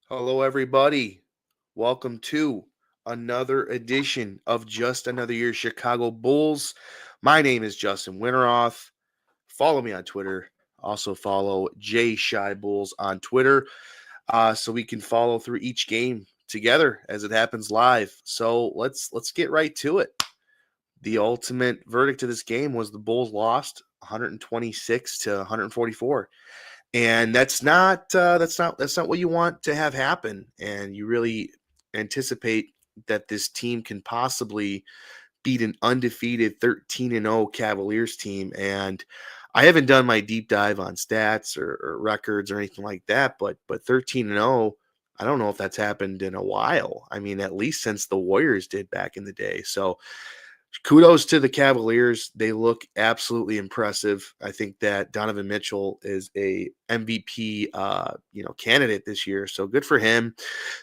Hello, everybody. Welcome to another edition of Just Another Year Chicago Bulls. My name is Justin Winteroth. Follow me on Twitter. Also follow J Shy Bulls on Twitter, so we can follow through each game together as it happens live. So let's get right to it. The ultimate verdict of this game was the Bulls lost 126 to 144. And that's not what you want to have happen. And you really anticipate that this team can possibly beat an undefeated 13-0 Cavaliers team. And I haven't done my deep dive on stats or records or anything like that, but 13-0, I don't know if that's happened in a while. I mean, at least since the Warriors did back in the day. So kudos to the Cavaliers. They look absolutely impressive. I think that Donovan Mitchell is a MVP, candidate this year. So good for him.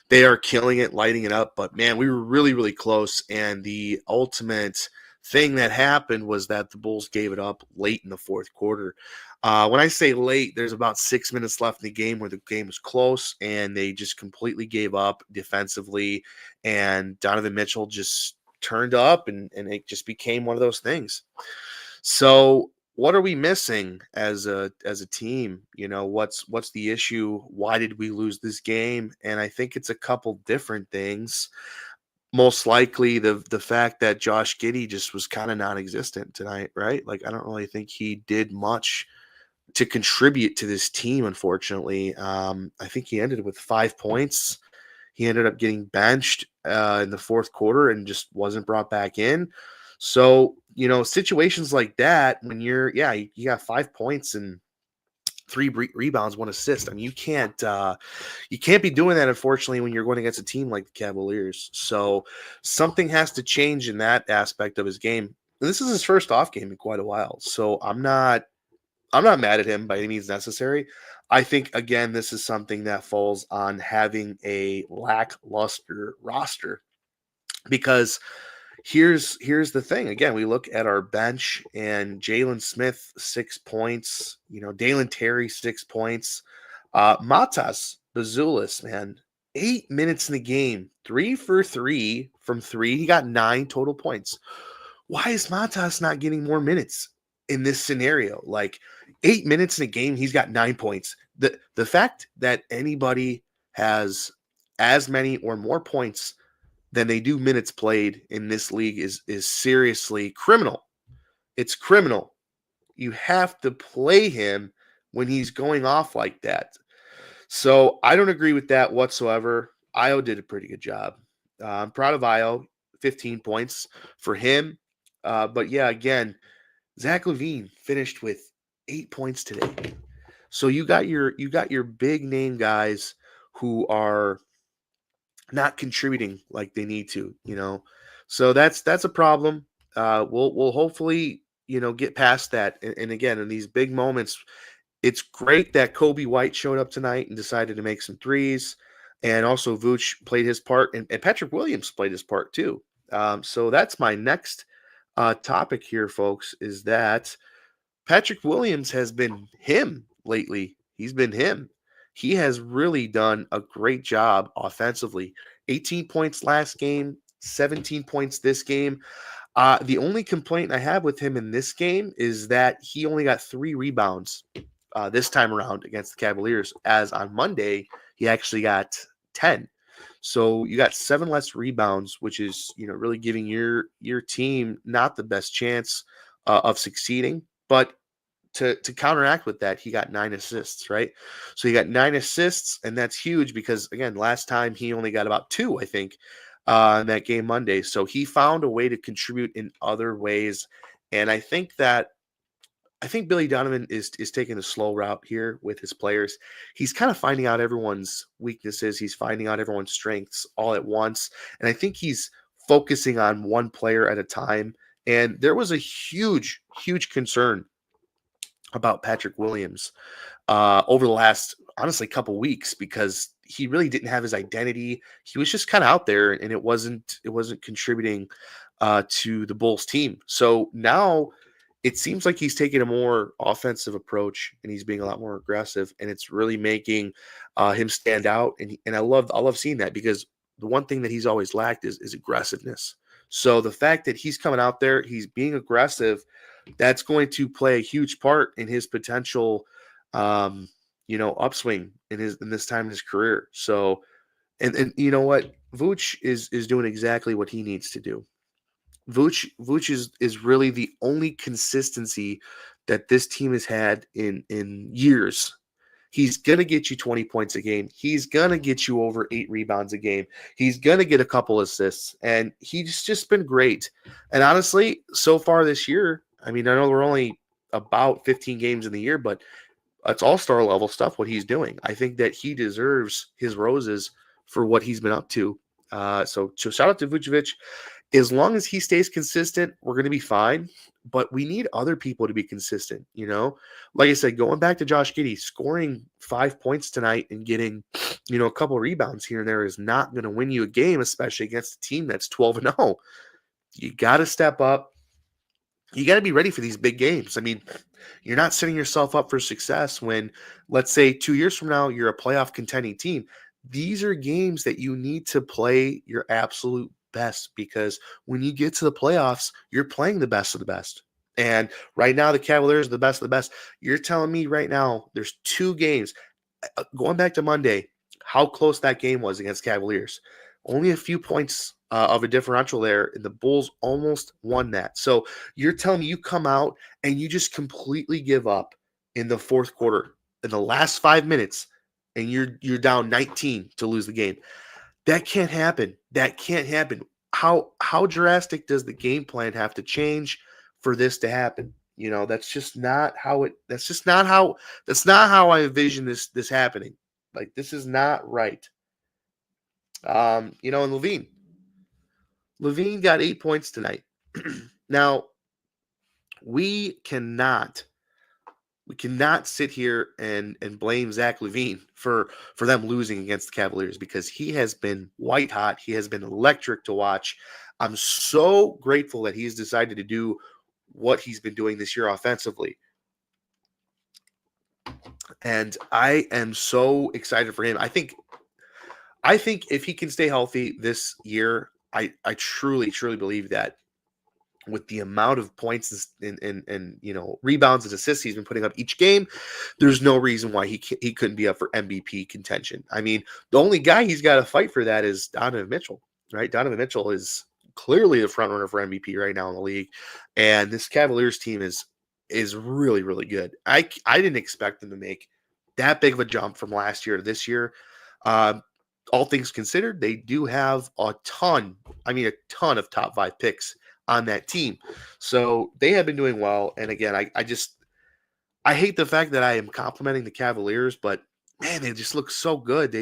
They are killing it, lighting it up. But man, we were really, really close. And the ultimate thing that happened was that the Bulls gave it up late in the fourth quarter. When I say late, there's about 6 minutes left in the game where the game was close, and they just completely gave up defensively. And Donovan Mitchell just turned up, and it just became one of those things. So what are we missing as a team? What's the issue? Why did we lose this game? And I think it's a couple different things. Most likely the fact that Josh Giddey just was kind of non-existent tonight, right? Like I don't really think he did much to contribute to this team, unfortunately. I think he ended with 5 points. He ended up getting benched in the fourth quarter and just wasn't brought back in. So, situations like that, when you got 5 points and three rebounds, one assist. I mean, you can't be doing that, unfortunately, when you're going against a team like the Cavaliers. So something has to change in that aspect of his game. And this is his first off game in quite a while. So I'm not mad at him by any means necessary. I think again, this is something that falls on having a lackluster roster because here's the thing. Again, we look at our bench and Jalen Smith 6 points, Dalen Terry 6 points, Matas Bazulis, man, 8 minutes in the game, 3 for 3 from three. He got 9 total points. Why is Matas not getting more minutes in this scenario? Like 8 minutes in a game, he's got 9 points. The fact that anybody has as many or more points than they do minutes played in this league is seriously criminal. It's criminal. You have to play him when he's going off like that. So I don't agree with that whatsoever. Io did a pretty good job. I'm proud of Io. 15 points for him. But yeah, again, Zach LaVine finished with 8 points today. So you got your big name guys who are not contributing like they need to. So that's a problem. We'll hopefully get past that. And again, in these big moments, it's great that Kobe White showed up tonight and decided to make some threes, and also Vooch played his part, and Patrick Williams played his part too. So that's my next topic here, folks, is that Patrick Williams has been him lately. He's been him. He has really done a great job offensively. 18 points last game, 17 points this game. The only complaint I have with him in this game is that he only got 3 rebounds this time around against the Cavaliers, as on Monday, he actually got 10. So you got 7 less rebounds, which is, really giving your team not the best chance of succeeding. But to counteract with that, he got 9 assists, right? So he got 9 assists, and that's huge because, again, last time he only got about 2, I think, in that game Monday. So he found a way to contribute in other ways. And I think Billy Donovan is taking the slow route here with his players. He's kind of finding out everyone's weaknesses. He's finding out everyone's strengths all at once. And I think he's focusing on one player at a time. And there was a huge, huge concern about Patrick Williams over the last, honestly, couple weeks because he really didn't have his identity. He was just kind of out there, and it wasn't contributing to the Bulls team. So now it seems like he's taking a more offensive approach and he's being a lot more aggressive, and it's really making him stand out. And I love seeing that because the one thing that he's always lacked is aggressiveness. So the fact that he's coming out there, he's being aggressive, that's going to play a huge part in his potential, um, upswing in this time in his career. So, and you know what, Vooch is doing exactly what he needs to do. Vooch is really the only consistency that this team has had in years. He's gonna get you 20 points a game. He's gonna get you over 8 rebounds a game. He's gonna get a couple assists, and he's just been great. And honestly, so far this year, I mean, I know we're only about 15 games in the year, but it's all-star level stuff what he's doing. I think that he deserves his roses for what he's been up to. So shout out to Vucevic. As long as he stays consistent, we're going to be fine. But we need other people to be consistent, Like I said, going back to Josh Giddey, scoring 5 points tonight and getting, a couple rebounds here and there is not going to win you a game, especially against a team that's 12-0. You got to step up. You got to be ready for these big games. I mean, you're not setting yourself up for success when, let's say, 2 years from now, you're a playoff contending team. These are games that you need to play your absolute best, because when you get to the playoffs, you're playing the best of the best. And right now, the Cavaliers are the best of the best. You're telling me right now there's 2 games, going back to Monday, how close that game was against Cavaliers. Only a few points of a differential there, and the Bulls almost won that. So you're telling me you come out and you just completely give up in the fourth quarter, in the last 5 minutes, and you're down 19 to lose the game. That can't happen. That can't happen. How drastic does the game plan have to change for this to happen? That's just not how it. That's just not how. That's not how I envision this happening. Like, this is not right. And Levine got 8 points tonight. Now, we cannot sit here and blame Zach LaVine for them losing against the Cavaliers, because he has been white hot. He has been electric to watch. I'm so grateful that he's decided to do what he's been doing this year offensively. And I am so excited for him. I think if he can stay healthy this year, I truly, truly believe that with the amount of points and rebounds and assists he's been putting up each game, there's no reason why he couldn't be up for MVP contention. I mean, the only guy he's got to fight for that is Donovan Mitchell, right? Donovan Mitchell is clearly the front runner for MVP right now in the league, and this Cavaliers team is really, really good. I didn't expect them to make that big of a jump from last year to this year. All things considered, they do have a ton of top 5 picks on that team. So they have been doing well. And again, I hate the fact that I am complimenting the Cavaliers, but man, they just look so good.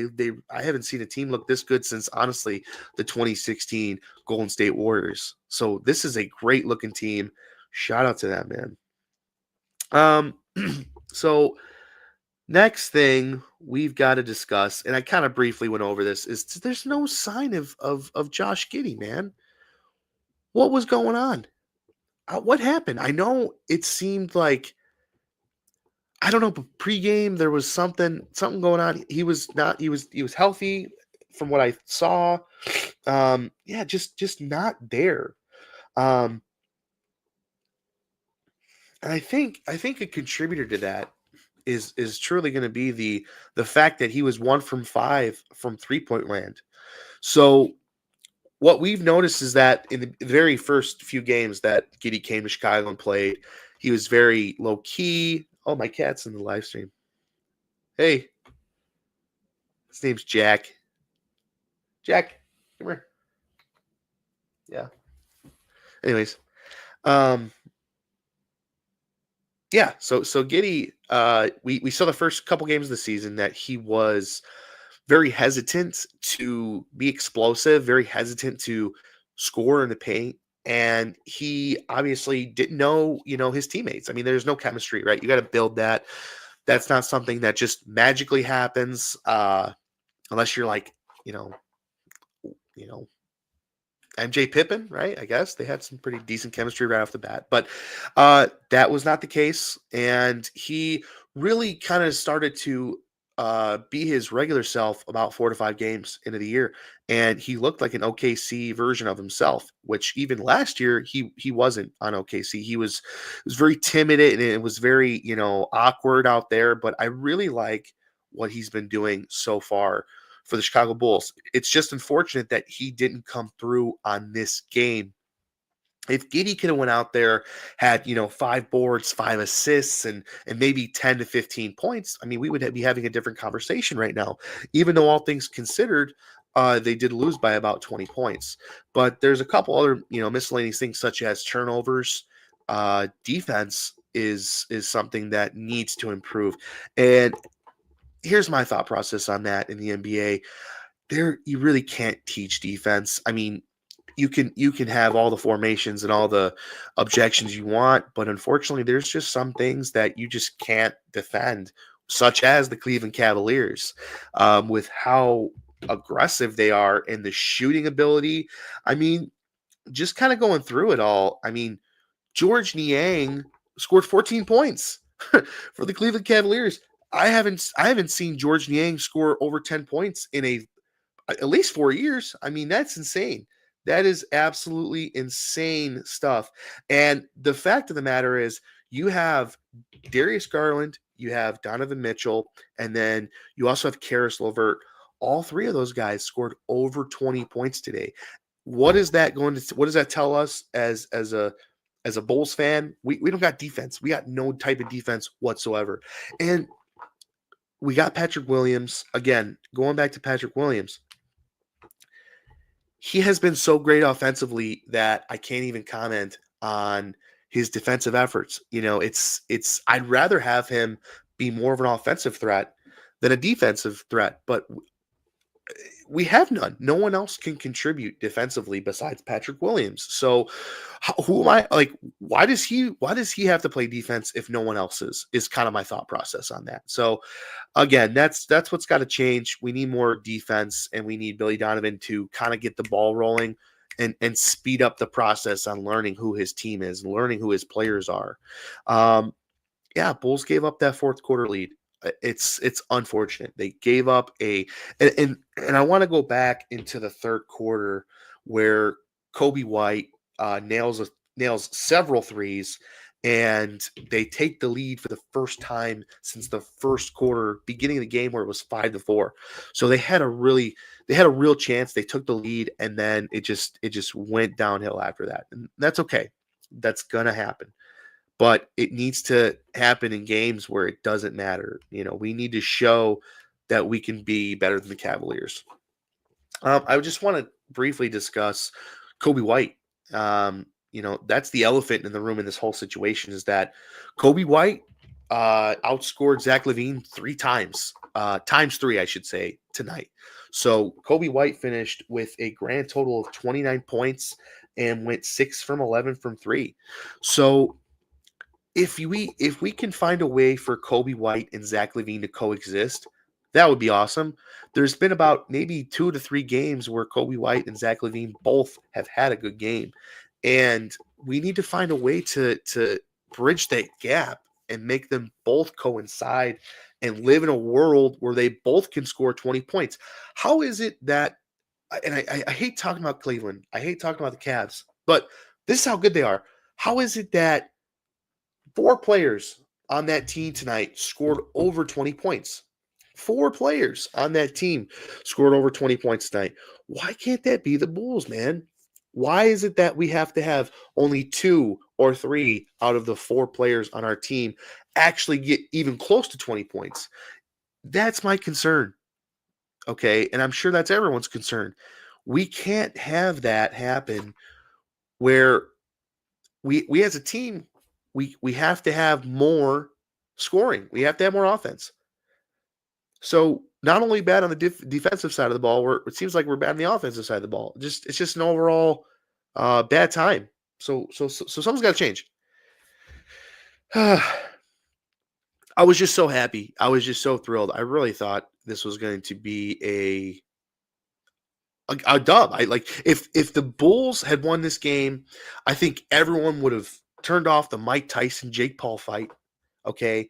I haven't seen a team look this good since, honestly, the 2016 Golden State Warriors. So this is a great looking team. Shout out to them, man. So next thing we've got to discuss, and I kind of briefly went over this, is there's no sign of Josh Giddey, man. What was going on? What happened? I know it seemed like, I don't know, but pregame there was something going on. He was healthy from what I saw. Yeah, just not there. And I think a contributor to that is truly going to be the fact that he was 1 from 5 from 3-point land. So what we've noticed is that in the very first few games that Giddey came to Chicago and played, he was very low key. Oh, my cat's in the live stream. Hey, his name's Jack. Jack, come here. Yeah. Anyways, yeah. So Giddey, we saw the first couple games of the season that he was very hesitant to be explosive, very hesitant to score in the paint. And he obviously didn't know, his teammates. I mean, there's no chemistry, right? You got to build that. That's not something that just magically happens, unless you're like, you know, MJ Pippen, right? I guess they had some pretty decent chemistry right off the bat, but that was not the case. And he really kind of started to be his regular self about 4 to 5 games into the year. And he looked like an OKC version of himself, which even last year he wasn't on OKC. He was very timid and it was very, awkward out there. But I really like what he's been doing so far for the Chicago Bulls. It's just unfortunate that he didn't come through on this game. If Giddey could have went out there, had 5 boards, 5 assists, and maybe 10 to 15 points, I mean, we would be having a different conversation right now. Even though all things considered, they did lose by about 20 points. But there's a couple other miscellaneous things such as turnovers. Defense is something that needs to improve. And here's my thought process on that in the NBA. You really can't teach defense. I mean, you can have all the formations and all the objections you want, but unfortunately, there's just some things that you just can't defend, such as the Cleveland Cavaliers, with how aggressive they are in the shooting ability. I mean, just kind of going through it all. I mean, George Niang scored 14 points for the Cleveland Cavaliers. I haven't seen George Niang score over 10 points in at least 4 years. I mean, that's insane. That is absolutely insane stuff. And the fact of the matter is, you have Darius Garland, you have Donovan Mitchell, and then you also have Karis LeVert. All three of those guys scored over 20 points today. What is that going to? What does that tell us as a Bulls fan? We don't got defense. We got no type of defense whatsoever. And we got Patrick Williams. Again, going back to Patrick Williams, he has been so great offensively that I can't even comment on his defensive efforts. I'd rather have him be more of an offensive threat than a defensive threat, but we have none. No one else can contribute defensively besides Patrick Williams. So who am I, like, why does he have to play defense if no one else is kind of my thought process on that. So again, that's what's got to change. We need more defense, and we need Billy Donovan to kind of get the ball rolling and speed up the process on learning who his team is, learning who his players are. Yeah, Bulls gave up that fourth quarter lead. It's unfortunate. They gave up and I want to go back into the third quarter where Kobe White nails several threes, and they take the lead for the first time since the first quarter, beginning of the game where it was 5-4. So they had a real chance. They took the lead, and then it just went downhill after that. And that's okay. That's gonna happen. But it needs to happen in games where it doesn't matter. We need to show that we can be better than the Cavaliers. I just want to briefly discuss Kobe White. That's the elephant in the room in this whole situation, is that Kobe White outscored Zach LaVine 3 times, times 3, I should say, tonight. So Kobe White finished with a grand total of 29 points and went 6 from 11 from 3. So if we can find a way for Kobe White and Zach LaVine to coexist, that would be awesome. There's been about maybe 2 to 3 games where Kobe White and Zach LaVine both have had a good game, and we need to find a way to bridge that gap and make them both coincide and live in a world where they both can score 20 points. How is it that? And I hate talking about Cleveland. I hate talking about the Cavs, but this is how good they are. How is it that 4 players on that team tonight scored over 20 points? 4 players on that team scored over 20 points tonight. Why can't that be the Bulls, man? Why is it that we have to have only 2 or 3 out of the 4 players on our team actually get even close to 20 points? That's my concern. Okay. And I'm sure that's everyone's concern. We can't have that happen where we as a team, we have to have more scoring. We have to have more offense. So not only bad on the defensive side of the ball, it seems like we're bad on the offensive side of the ball. It's just an overall bad time. So something's got to change. I was just so happy. I was just so thrilled. I really thought this was going to be a dub. I like if the Bulls had won this game, I think everyone would have turned off the Mike Tyson Jake Paul fight, okay,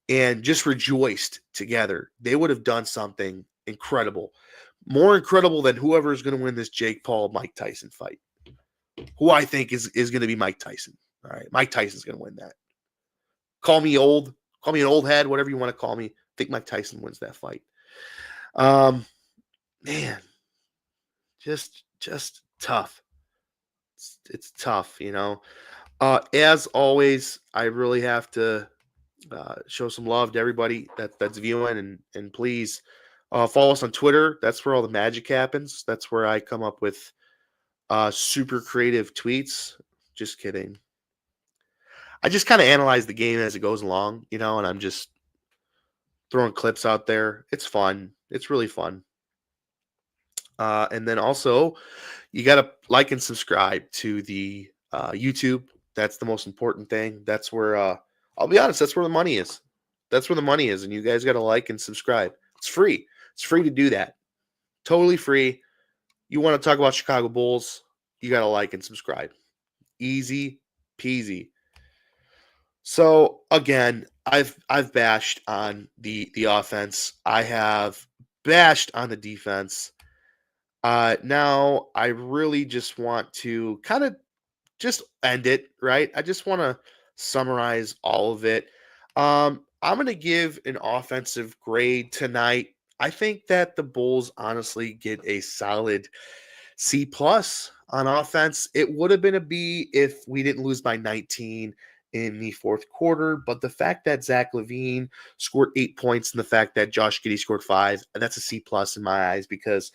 and just rejoiced together. They would have done something incredible, more incredible than whoever is going to win this Jake Paul Mike Tyson fight, who I think is going to be Mike Tyson. All right, Mike Tyson's going to win that. Call me old, call me an old head, whatever you want to call me. I think Mike Tyson wins that fight. Man, just tough. It's tough, you know. As always, I really have to show some love to everybody that's viewing, and please follow us on Twitter. That's where all the magic happens. That's where I come up with super creative tweets. Just kidding. I just kind of analyze the game as it goes along, you know, and I'm just throwing clips out there. It's fun. It's really fun. And then also, you got to like and subscribe to the YouTube. That's the most important thing. That's where, I'll be honest, that's where the money is. That's where the money is. And you guys got to like and subscribe. It's free. It's free to do that. Totally free. You want to talk about Chicago Bulls, you got to like and subscribe. Easy peasy. So again, I've bashed on the offense. I have bashed on the defense. Now I really just want to kind of just end it, right? I just want to summarize all of it. I'm going to give an offensive grade tonight. I think that the Bulls honestly get a solid C plus on offense. It would have been a B if we didn't lose by 19 in the fourth quarter, but the fact that Zach LaVine scored 8 points and the fact that Josh Giddey scored 5, that's a C plus in my eyes, because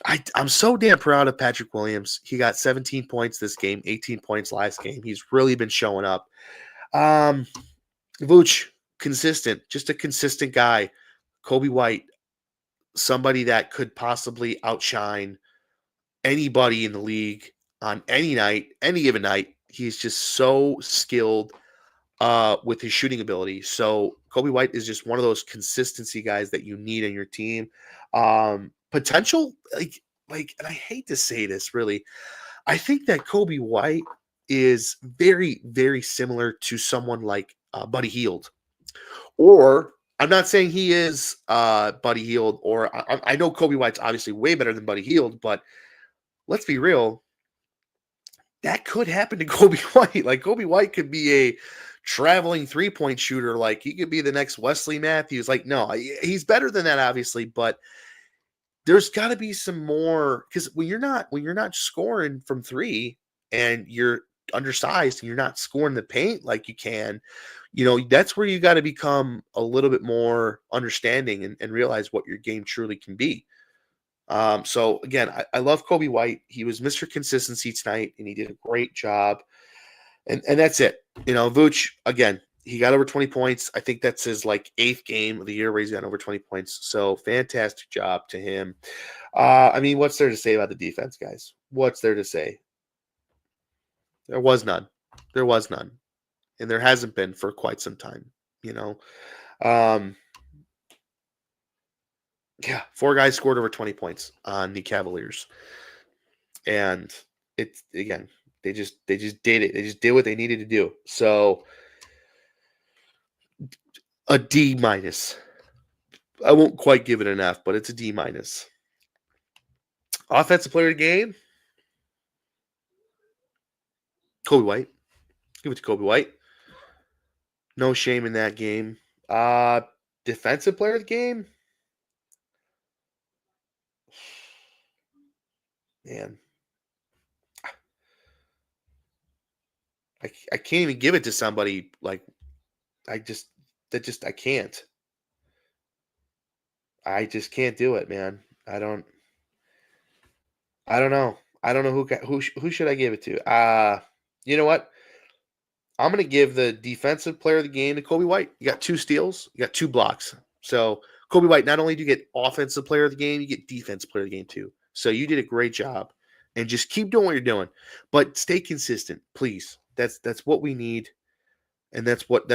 I'm so damn proud of Patrick Williams. He got 17 points this game, 18 points last game. He's really been showing up. Vooch, consistent, just a consistent guy. Kobe White, somebody that could possibly outshine anybody in the league on any night, any given night. He's just so skilled with his shooting ability. So Kobe White is just one of those consistency guys that you need in your team. Potential, like, and I hate to say this, really, I think that Kobe White is very, very similar to someone like Buddy Hield. Or I'm not saying he is Buddy Hield, or I know Kobe White's obviously way better than Buddy Hield, but let's be real, that could happen to Kobe White. Like, Kobe White could be a traveling three-point shooter. Like, he could be the next Wesley Matthews. Like, no, he's better than that, obviously, but there's got to be some more, because when you're not scoring from three and you're undersized and you're not scoring the paint like you can, you know, that's where you got to become a little bit more understanding and realize what your game truly can be. So again, I love Kobe White. He was Mr. Consistency tonight, and he did a great job. And that's it. You know, Vooch, again, he got over 20 points. I think that's his like 8th game of the year where he's got over 20 points. So fantastic job to him. I mean, what's there to say about the defense, guys? What's there to say? There was none. There was none. And there hasn't been for quite some time, you know. Yeah, 4 guys scored over 20 points on the Cavaliers. And it's, again, they just did it. They just did what they needed to do. So a D minus. I won't quite give it an F, but it's a D minus. Offensive player of the game, Kobe White. Give it to Kobe White. No shame in that game. Defensive player of the game, man, I can't even give it to somebody like I can't. I just can't do it, man. I don't know. I don't know who should I give it to? You know what? I'm going to give the defensive player of the game to Kobe White. You got 2 steals, you got 2 blocks. So Kobe White, not only do you get offensive player of the game, you get defensive player of the game too. So you did a great job, and just keep doing what you're doing, but stay consistent, please. That's what we need, and that's what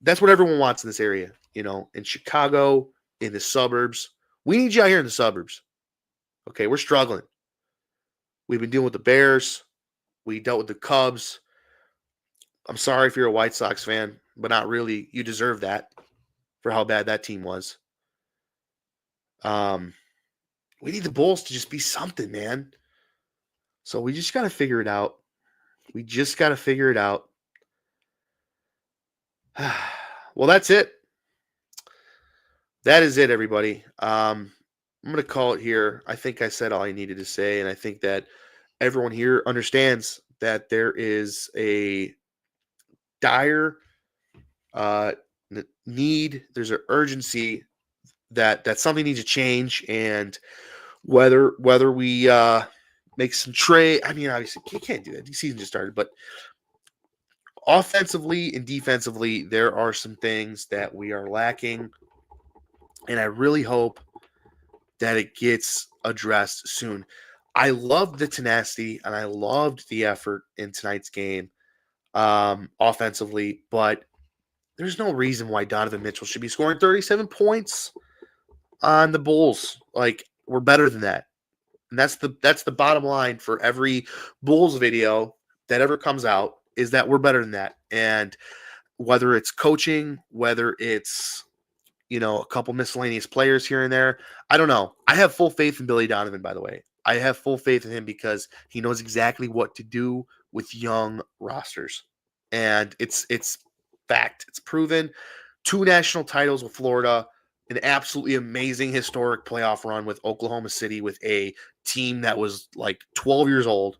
everyone wants in this area. You know, in Chicago, in the suburbs, we need you out here in the suburbs. Okay, we're struggling. We've been dealing with the Bears. We dealt with the Cubs. I'm sorry if you're a White Sox fan, but not really. You deserve that for how bad that team was. We need the Bulls to just be something, man. So we just got to figure it out. We just got to figure it out. Well, that's it. That is it, everybody. I'm going to call it here. I think I said all I needed to say, and I think that everyone here understands that there is a dire need. There's an urgency that something needs to change, and whether we make some trade. I mean, obviously, you can't do that. The season just started, but offensively and defensively, there are some things that we are lacking, and I really hope that it gets addressed soon. I loved the tenacity and I loved the effort in tonight's game offensively, but there's no reason why Donovan Mitchell should be scoring 37 points on the Bulls. Like, we're better than that. And that's the bottom line for every Bulls video that ever comes out, is that we're better than that. And whether it's coaching, whether it's, a couple miscellaneous players here and there, I don't know. I have full faith in Billy Donovan, by the way. I have full faith in him because he knows exactly what to do with young rosters. And it's fact. It's proven. 2 national titles with Florida, an absolutely amazing historic playoff run with Oklahoma City with a team that was like 12 years old.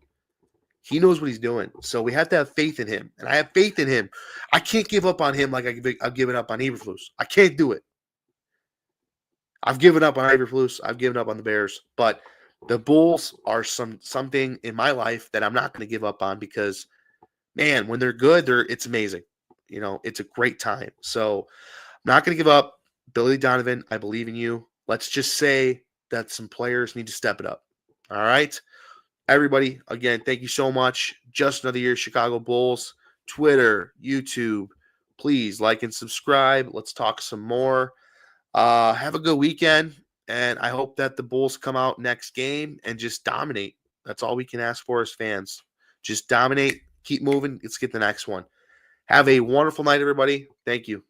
He knows what he's doing. So we have to have faith in him. And I have faith in him. I can't give up on him like I've given up on Eberflus. I can't do it. I've given up on Eberflus. I've given up on the Bears. But the Bulls are something in my life that I'm not going to give up on because, man, when they're good, it's amazing. It's a great time. So I'm not going to give up. Billy Donovan, I believe in you. Let's just say that some players need to step it up. All right? Everybody, again, thank you so much. Just another year, Chicago Bulls. Twitter, YouTube. Please like and subscribe. Let's talk some more. Have a good weekend. And I hope that the Bulls come out next game and just dominate. That's all we can ask for as fans. Just dominate. Keep moving. Let's get the next one. Have a wonderful night, everybody. Thank you.